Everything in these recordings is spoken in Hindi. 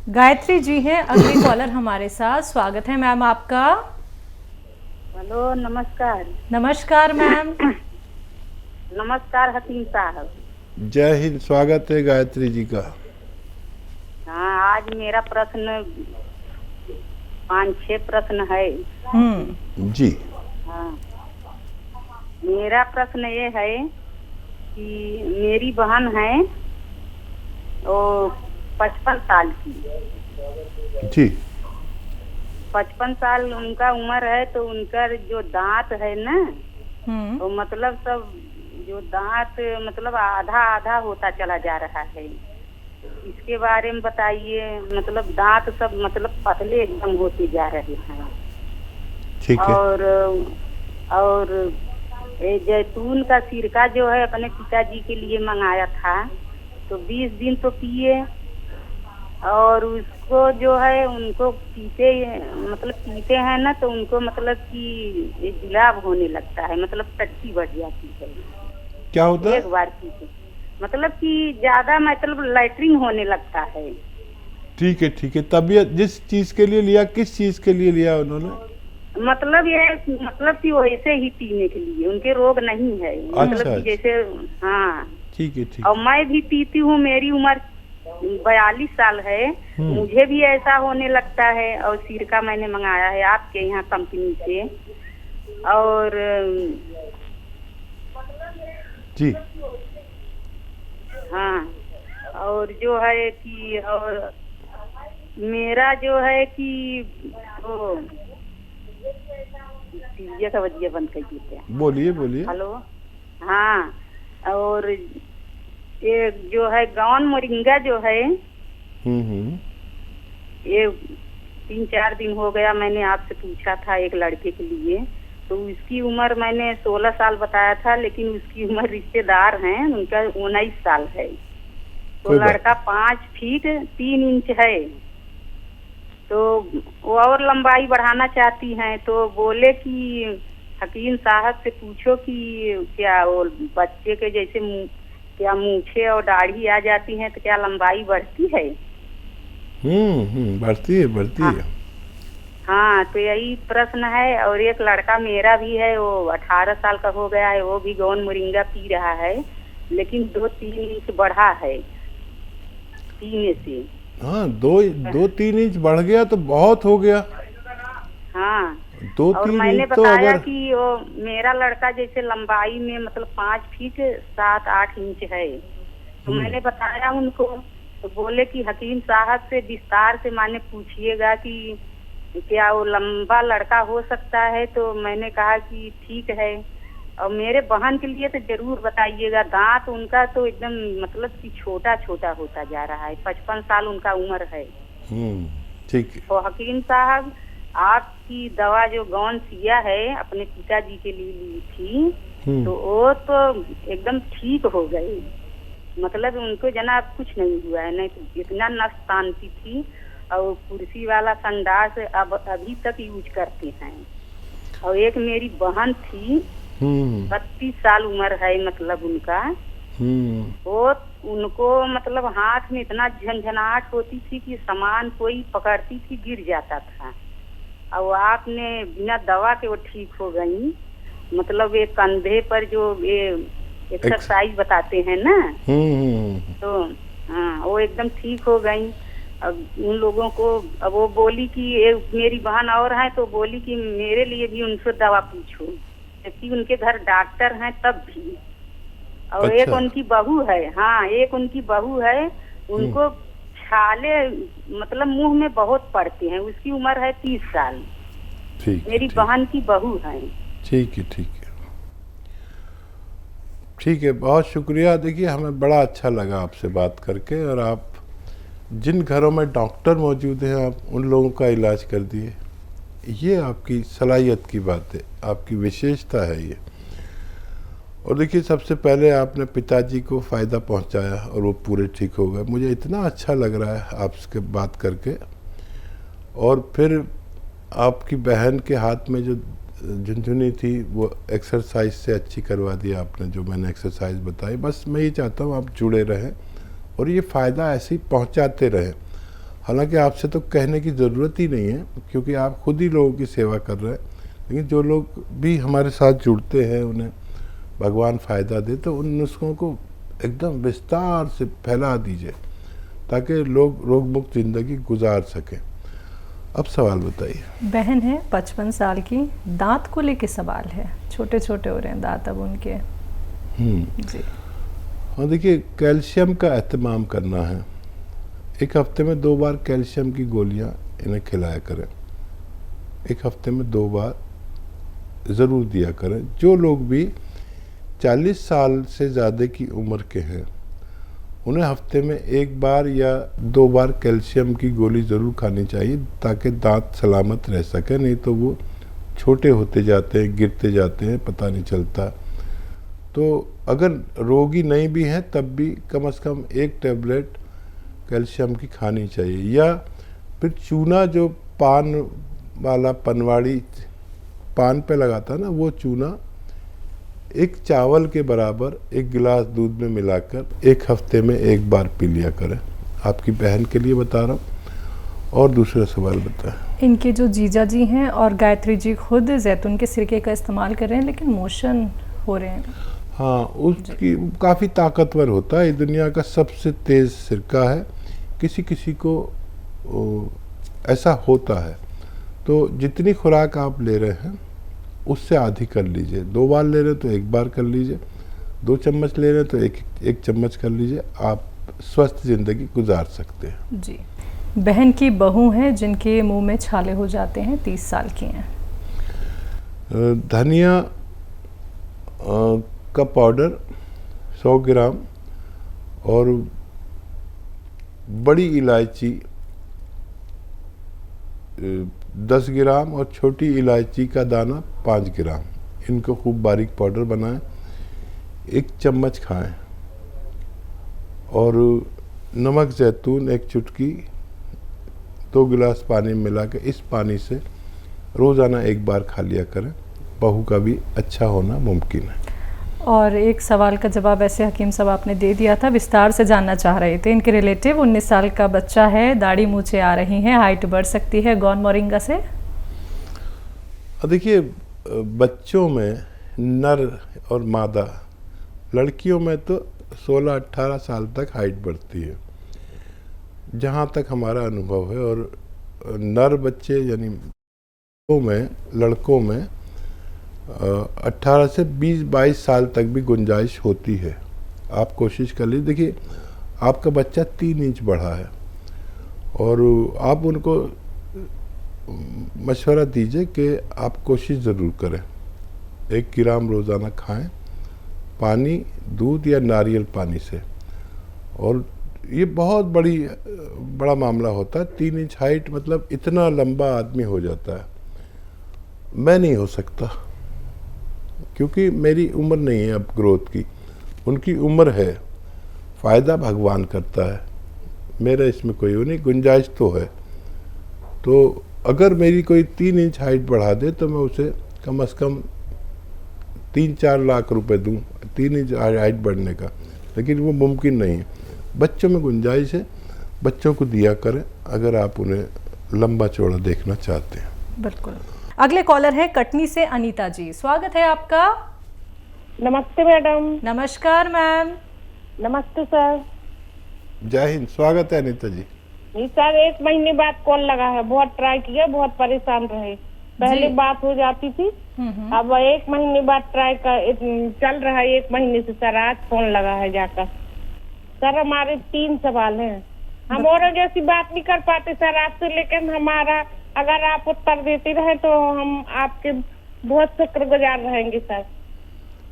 गायत्री जी हैं अगली कॉलर हमारे साथ। स्वागत है मैम आपका। हेलो, नमस्कार। नमस्कार मैम। नमस्कार हकीम साहब। जय हिंद। स्वागत है गायत्री जी का। हाँ, आज मेरा प्रश्न 5-6 प्रश्न है। जी। हाँ, मेरा प्रश्न ये है कि मेरी बहन है वो 55 साल की। जी। 55 साल उनका उम्र है, तो उनका जो दांत है ना, तो मतलब सब जो दांत मतलब आधा आधा होता चला जा रहा है। इसके बारे में बताइए। मतलब दांत सब मतलब पतले एकदम होते जा रहे हैं। ठीक है। और ये जैतून का सिरका जो है अपने पिताजी के लिए मंगाया था, तो 20 दिन तो पिए, और उसको जो है उनको पीते हैं ना, तो उनको मतलब कि जुलाब होने लगता है, मतलब टट्टी बढ़ जाती है। क्या होता है? एक बार पीते मतलब कि ज्यादा मतलब लैट्रिन होने लगता है। ठीक है, ठीक है। तबीयत जिस चीज के लिए लिया, किस चीज के लिए लिया उन्होंने? मतलब ये मतलब कि वैसे ही पीने के लिए, उनके रोग नहीं है। मतलब कि जैसे हाँ। ठीक है, ठीक। और मैं भी पीती हूँ, मेरी उम्र 42 साल है, मुझे भी ऐसा होने लगता है। और सिरका मैंने मंगाया है आपके यहाँ कंपनी से। और जी। हाँ, और जो है कि और मेरा जो है कि वो दीजिए का वजिया बंद कर देते हैं। बोलिए, बोलिए। हेलो। हाँ, और ये जो है गौन मोरिंगा जो है, ये 3-4 दिन हो गया मैंने आपसे पूछा था एक लड़के के लिए, तो उसकी उम्र मैंने 16 साल बताया था, लेकिन उसकी उम्र रिश्तेदार हैं उनका 19 साल है। तो लड़का 5 फीट 3 इंच है, तो वो और लंबाई बढ़ाना चाहती हैं। तो बोले कि हकीम साहब से पूछो कि क्या वो बच्चे के जैसे क्या मूछे और दाढ़ी आ जाती है तो क्या लंबाई बढ़ती है? बढ़ती है, बढ़ती है। हाँ, तो यही प्रश्न है। और एक लड़का मेरा भी है, वो 18 साल का हो गया है, वो भी गौन मोरिंगा पी रहा है, लेकिन 2-3 इंच बढ़ा है पीने से। हाँ, 2-3 इंच बढ़ गया तो बहुत हो गया। हाँ, 2-3 मैंने इंच तो बताया अगर कि वो मेरा लड़का जैसे लंबाई में मतलब 5 फीट 7-8 इंच है, तो मैंने बताया उनको, तो बोले कि हकीम साहब से विस्तार से माने पूछिएगा कि क्या वो लंबा लड़का हो सकता है। तो मैंने कहा कि ठीक है, और मेरे बहन के लिए तो जरूर बताइएगा। दांत उनका तो एकदम मतलब कि छोटा छोटा होता जा रहा है, 55 साल उनका उम्र है। ठीक है। तो हकीम साहब, आपकी दवा जो गौन सिया है अपने पिताजी के लिए ली थी, तो वो तो एकदम ठीक हो गई। मतलब उनको जनाब कुछ नहीं हुआ है, नहीं तो इतना नस तानती थी। और कुर्सी वाला संडास अब अभी तक यूज करते हैं। और एक मेरी बहन थी, 32 साल उम्र है मतलब उनका, वो उनको मतलब हाथ में इतना झंझनाहट होती थी कि सामान कोई पकड़ती थी गिर जाता था। और आपने बिना दवा के वो ठीक हो गई। मतलब ये कंधे पर जो ये एक्सरसाइज बताते हैं ना, तो हाँ, वो एकदम ठीक हो गई। अब उन लोगों को, अब वो बोली कि एक मेरी बहन और है, तो बोली कि मेरे लिए भी उनसे दवा पूछो, क्योंकि उनके घर डॉक्टर हैं तब भी। और अच्छा। एक उनकी बहू है, हाँ एक उनकी बहू है, उनको छाले मतलब मुंह में बहुत पड़ते हैं। उसकी उम्र है 30 साल। ठीक, मेरी बहन की बहू है। ठीक है, ठीक है, ठीक है। बहुत शुक्रिया। देखिए, हमें बड़ा अच्छा लगा आपसे बात करके, और आप जिन घरों में डॉक्टर मौजूद हैं आप उन लोगों का इलाज कर दिए। ये आपकी सलाहियत की बात है, आपकी विशेषता है ये। और देखिए, सबसे पहले आपने पिताजी को फ़ायदा पहुंचाया और वो पूरे ठीक हो गए। मुझे इतना अच्छा लग रहा है आपसे बात करके। और फिर आपकी बहन के हाथ में जो झुनझुनी थी वो एक्सरसाइज से अच्छी करवा दी आपने, जो मैंने एक्सरसाइज बताई। बस मैं ये चाहता हूँ आप जुड़े रहें और ये फ़ायदा ऐसे ही पहुँचाते रहें। हालांकि आपसे तो कहने की ज़रूरत ही नहीं है, क्योंकि आप खुद ही लोगों की सेवा कर रहे हैं। लेकिन जो लोग भी हमारे साथ जुड़ते हैं, उन्हें भगवान फ़ायदा दे, तो उन नुस्खों को एकदम विस्तार से फैला दीजिए ताकि लोग रोग मुक्त ज़िंदगी गुजार सकें। अब सवाल बताइए। बहन है 55 साल की, दांत को लेके सवाल है, छोटे छोटे हो रहे हैं दांत अब उनके। जी। हाँ, देखिए, कैल्शियम का एहतमाम करना है। एक हफ्ते में 2 बार कैल्शियम की गोलियां इन्हें खिलाया करें। एक हफ्ते में 2 बार ज़रूर दिया करें। जो लोग भी 40 साल से ज़्यादा की उम्र के हैं, उन्हें हफ्ते में 1 बार या 2 बार कैल्शियम की गोली ज़रूर खानी चाहिए ताकि दांत सलामत रह सके। नहीं तो वो छोटे होते जाते हैं, गिरते जाते हैं, पता नहीं चलता। तो अगर रोगी नहीं भी हैं तब भी कम से कम 1 टैबलेट कैल्शियम की खानी चाहिए। या फिर चूना, जो पान वाला पनवाड़ी पान पे लगाता है ना, वो चूना 1 चावल के बराबर 1 गिलास दूध में मिलाकर 1 हफ्ते में 1 बार पी लिया करें। आपकी बहन के लिए बता रहा हूँ। और दूसरा सवाल बताएं। इनके जो जीजा जी हैं और गायत्री जी खुद जैतून के सिरके का इस्तेमाल कर रहे हैं, लेकिन मोशन हो रहे हैं। हाँ, उसकी काफ़ी ताकतवर होता है। ये दुनिया का सबसे तेज़ सिरका है। किसी किसी को ऐसा होता है। तो जितनी खुराक आप ले रहे हैं उससे आधी कर लीजिए। 2 बार ले रहे हैं तो 1 बार कर लीजिए। 2 चम्मच ले रहे हैं तो एक चम्मच कर लीजिए। आप स्वस्थ ज़िंदगी गुजार सकते हैं। जी। बहन की बहू हैं जिनके मुंह में छाले हो जाते हैं, 30 साल की हैं। धनिया का पाउडर 100 ग्राम और बड़ी इलायची 10 ग्राम और छोटी इलायची का दाना 5 ग्राम, इनको खूब बारीक पाउडर बनाएं। 1 चम्मच खाएं। और नमक जैतून 1 चुटकी 2 गिलास पानी में मिला के इस पानी से रोज़ाना 1 बार खा लिया करें। बहू का भी अच्छा होना मुमकिन है। और एक सवाल का जवाब ऐसे हकीम साहब आपने दे दिया था, विस्तार से जानना चाह रहे थे। इनके रिलेटिव 19 साल का बच्चा है, दाढ़ी मूछें आ रही हैं, हाइट बढ़ सकती है गौन मोरिंगा से। देखिए, बच्चों में नर और मादा, लड़कियों में तो 16-18 साल तक हाइट बढ़ती है, जहाँ तक हमारा अनुभव है। और नर बच्चे यानी लड़कों में 18 से 20-22 साल तक भी गुंजाइश होती है। आप कोशिश कर लीजिए। देखिए, आपका बच्चा 3 इंच बढ़ा है और आप उनको मशवरा दीजिए कि आप कोशिश ज़रूर करें। 1 ग्राम रोज़ाना खाएं, पानी, दूध या नारियल पानी से। और ये बहुत बड़ा मामला होता है। 3 इंच हाइट मतलब इतना लंबा आदमी हो जाता है। मैं नहीं हो सकता, क्योंकि मेरी उम्र नहीं है अब ग्रोथ की, उनकी उम्र है। फ़ायदा भगवान करता है, मेरा इसमें कोई नहीं, गुंजाइश तो है। तो अगर मेरी कोई 3 इंच हाइट बढ़ा दे तो मैं उसे कम से कम 3-4 लाख रुपए दूं 3 इंच हाइट बढ़ने का, लेकिन वो मुमकिन नहीं है। बच्चों में गुंजाइश है, बच्चों को दिया करें अगर आप उन्हें लंबा चौड़ा देखना चाहते हैं। बिल्कुल। अगले कॉलर है कटनी से अनीता जी, स्वागत है आपका। नमस्ते मैडम। नमस्कार मैम। नमस्ते सर। जय हिंद, स्वागत है अनीता जी। जी सर, 1 महीने बाद कॉल लगा है, बहुत ट्राई किया, बहुत परेशान रहे। पहले बात हो जाती थी, अब 1 महीने बाद ट्राई कर चल रहा है। 1 महीने से सर आज फोन लगा है जाकर। सर हमारे 3 सवाल हैं। हम औरों जैसी बात नहीं कर पाते सर आपसे, लेकिन हमारा अगर आप उत्तर देते रहे तो हम आपके बहुत शुक्रगुजार रहेंगे सर।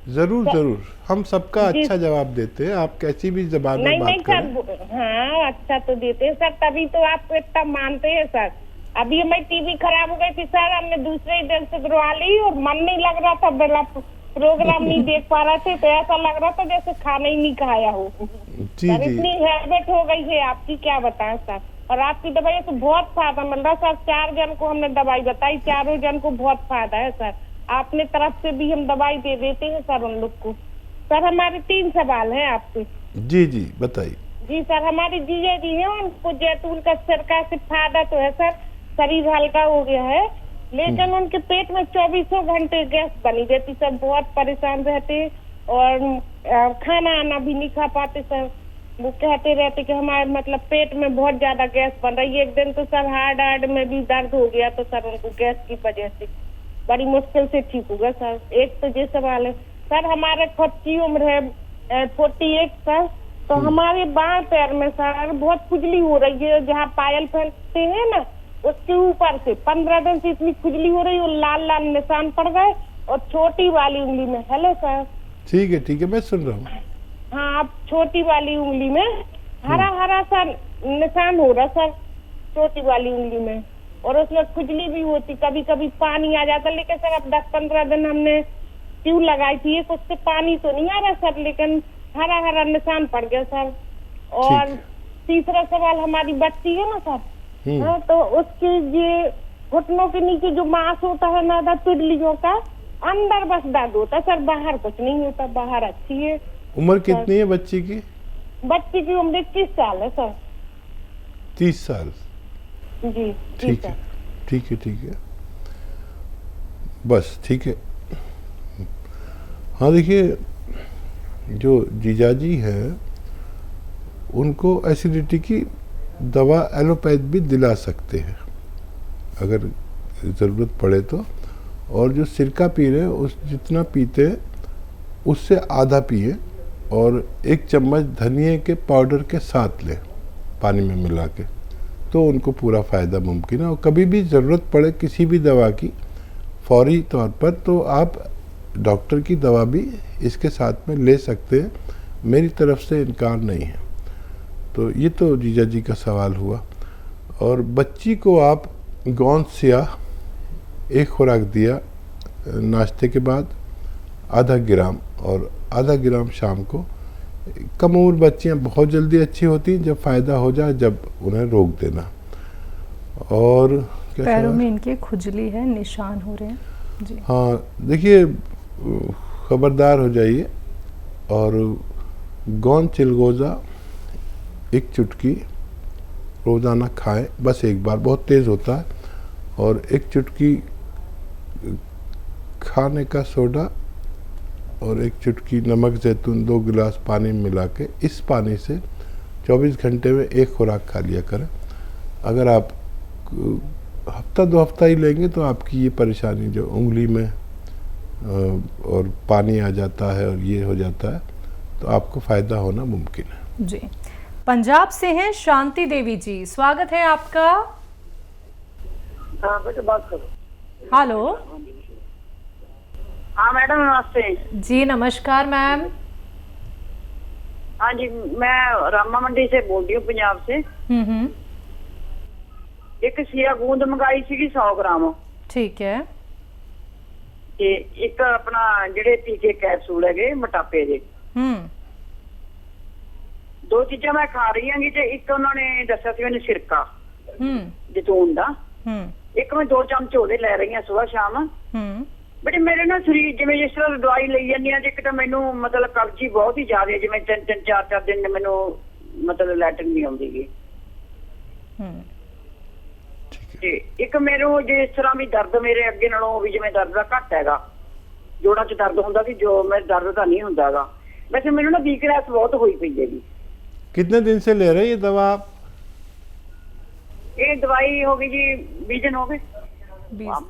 जरूर जरूर, हम सबका अच्छा जवाब देते हैं। आप कैसी भी जबान में बात करें। सर हाँ, अच्छा तो देते हैं सर, तभी तो आपको इतना मानते हैं सर। अभी हमारी टीवी खराब हो गई थी सर, हमने दूसरे ही दिन से करवा ली और मन नहीं लग रहा था, बेला प्रोग्राम नहीं देख पा रहे थे, तो ऐसा लग रहा था जैसे खाना ही नहीं खाया हो। जी जी। इतनी हैबिट हो गई है आपकी, क्या बताएं सर। और आपकी दवाई से बहुत फायदा मिल रहा सर। 4 जन को हमने दवाई बताई, 4 जन को बहुत फायदा है सर। आपने तरफ से भी हम दवाई दे देते हैं सर उन लोग को। सर हमारे 3 सवाल हैं आपसे। जी जी, बताइए। जी सर, हमारी जीजा जी है, उनको जैतून का सिरका से फायदा तो है सर, शरीर हल्का हो गया है, लेकिन उनके पेट में 24 घंटे गैस बनी रहती सर, बहुत परेशान रहते और खाना आना भी नहीं खा पाते सर। वो कहते रहते कि हमारे मतलब पेट में बहुत ज्यादा गैस बन रही है। एक दिन तो सर हार्ट में भी दर्द हो गया, तो सर उनको गैस की वजह से बड़ी मुश्किल से ठीक होगा सर। एक तो ये सवाल है सर, हमारे खुद की उम्र है 48 सर, तो हमारे बाएं पैर में सर बहुत खुजली हो रही है, जहाँ पायल पहनते हैं ना उसके ऊपर से 15 दिन से इतनी खुजली हो रही है, और लाल लाल निशान पड़ गए और छोटी वाली उंगली में। Hello sir. ठीक है, मैं सुन रहा हूँ। हाँ, अब छोटी वाली उंगली में हरा हरा सा निशान हो रहा सर, छोटी वाली उंगली में, और उसमें खुजली भी होती, कभी कभी पानी आ जाता। लेकिन सर अब 10-15 दिन हमने ट्यूब लगाई थी, उससे पानी तो नहीं आ रहा सर, लेकिन हरा हरा निशान पड़ गया सर। और तीसरा सवाल, हमारी बच्ची है ना सर, हाँ, तो उसके ये घुटनों के नीचे जो मांस होता है ना पिडलियों का, अंदर बस दर्द होता है सर, बाहर कुछ नहीं होता, बाहर अच्छी है। उम्र कितनी है बच्ची की? बच्ची की उम्र 30 साल है सर। 30 साल? जी ठीक है, बस ठीक है। हाँ देखिए, जो जीजाजी है उनको एसिडिटी की दवा एलोपैथ भी दिला सकते हैं अगर ज़रूरत पड़े तो। और जो सिरका पी रहे हैं उस जितना पीते हैं उससे आधा पिए, और 1 चम्मच धनिए के पाउडर के साथ लें पानी में मिला के, तो उनको पूरा फ़ायदा मुमकिन है। और कभी भी ज़रूरत पड़े किसी भी दवा की फौरी तौर पर, तो आप डॉक्टर की दवा भी इसके साथ में ले सकते हैं, मेरी तरफ से इनकार नहीं है। तो ये तो जीजा जी का सवाल हुआ। और बच्ची को आप गोंद स्याह 1 खुराक दिया नाश्ते के बाद, आधा ग्राम, और आधा ग्राम शाम को। कम उम्र बच्चियाँ बहुत जल्दी अच्छी होती हैं, जब फ़ायदा हो जाए जब उन्हें रोक देना। और क्या पैरों में इनकी खुजली है, निशान हो रहे हैं जी। हाँ देखिए, खबरदार हो जाइए, और गोंद चिलगोज़ा 1 चुटकी रोज़ाना खाएं, बस 1 बार, बहुत तेज़ होता है। और 1 चुटकी खाने का सोडा और 1 चुटकी नमक जैतून 2 गिलास पानी में मिला के, इस पानी से 24 घंटे में 1 खुराक खा लिया करें। अगर आप हफ्ता 2 हफ्ता ही लेंगे तो आपकी ये परेशानी जो उंगली में और पानी आ जाता है और ये हो जाता है, तो आपको फ़ायदा होना मुमकिन है जी। पंजाब से हैं शांति देवी जी, स्वागत है आपका। हाँ बेटा, बात करो। हेलो। हाँ मैडम, नमस्ते जी। नमस्कार मैम। हाँ जी, मैं रामा मंडी से बोल रही हूँ, पंजाब से। एक सिया गूंद मंगाई सी 100 ग्राम। ठीक है। ਤੇ ਇੱਕ ਆਪਣਾ ਜਿਹੜੇ ਟੀਕੇ ਕੈਪਸੂਲ ਹੈਗੇ ਮੋਟਾਪੇ ਦੇ, 2 ਚੀਜ਼ਾਂ ਮੈਂ ਖਾ ਰਹੀ ਹਾਂਗੀ। ਤੇ ਇੱਕ ਉਹਨਾਂ ਨੇ ਦੱਸਿਆ ਸੀ ਮੈਨੂੰ ਸਿਰਕਾ ਜੈਤੂਨ ਦਾ, ਇੱਕ ਮੈਂ 2 ਚਮਚ ਉਹਦੇ ਲੈ ਰਹੀ ਹਾਂ ਸਵੇਰ ਸ਼ਾਮ। ਬਟ ਮੇਰੇ ਨਾ ਸਰੀਰ ਜਿਵੇਂ ਜਿਸ ਤਰ੍ਹਾਂ ਦਵਾਈ ਲਈ ਜਾਂਦੀ ਆ, ਇੱਕ ਤਾਂ ਮੈਨੂੰ ਮਤਲਬ ਕਬਜ਼ੀ ਬਹੁਤ ਹੀ ਜ਼ਿਆਦਾ, ਜਿਵੇਂ 3-3, 4-4 ਦਿਨ ਮੈਨੂੰ ਮਤਲਬ ਲੈਟਰ ਨਹੀਂ ਆਉਂਦੀ ਗੀ। ਤੇ ਇੱਕ ਮੈਨੂੰ ਜਿਸ ਤਰ੍ਹਾਂ ਵੀ ਦਰਦ ਮੇਰੇ ਅੱਗੇ ਨਾਲੋਂ ਵੀ ਜਿਵੇਂ ਦਰਦ ਦਾ ਘੱਟ ਹੈਗਾ, ਜੋੜਾਂ 'ਚ ਦਰਦ ਹੁੰਦਾ ਸੀ, ਜੋ ਮੈਂ ਦਰਦ ਤਾਂ ਨਹੀਂ ਹੁੰਦਾ ਹੈਗਾ। वैसे मैंने ना वीकनेस बहुत हुई पई है। कितने दिन से ले रहे हैं ये दवा आप? ये दवाई हो गई जी 20 दिन हो गए,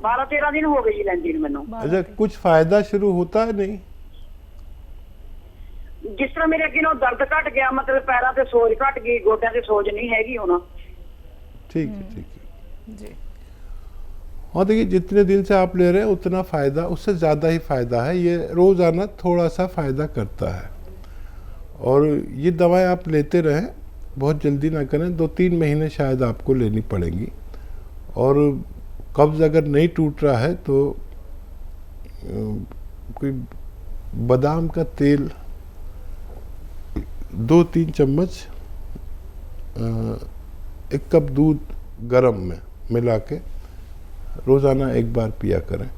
12-13 दिन हो गए जी लेंदी मैनू। अच्छा, कुछ फायदा शुरू होता है? नहीं, जिस तरह मेरे अगे ना दर्द घट गया, मतलब पैरों से सोज घट गई, गोड्या से सोज नहीं हैगी हुण। ठीक है जी। हाँ देखिए, जितने दिन से आप ले रहे हैं उतना फ़ायदा, उससे ज़्यादा ही फ़ायदा है। ये रोज़ाना थोड़ा सा फ़ायदा करता है, और ये दवाएं आप लेते रहें, बहुत जल्दी ना करें, 2-3 महीने शायद आपको लेनी पड़ेंगी। और कब्ज़ अगर नहीं टूट रहा है तो कोई बादाम का तेल 2-3 चम्मच 1 कप दूध गरम में मिला के रोज़ाना 1 बार पिया करें।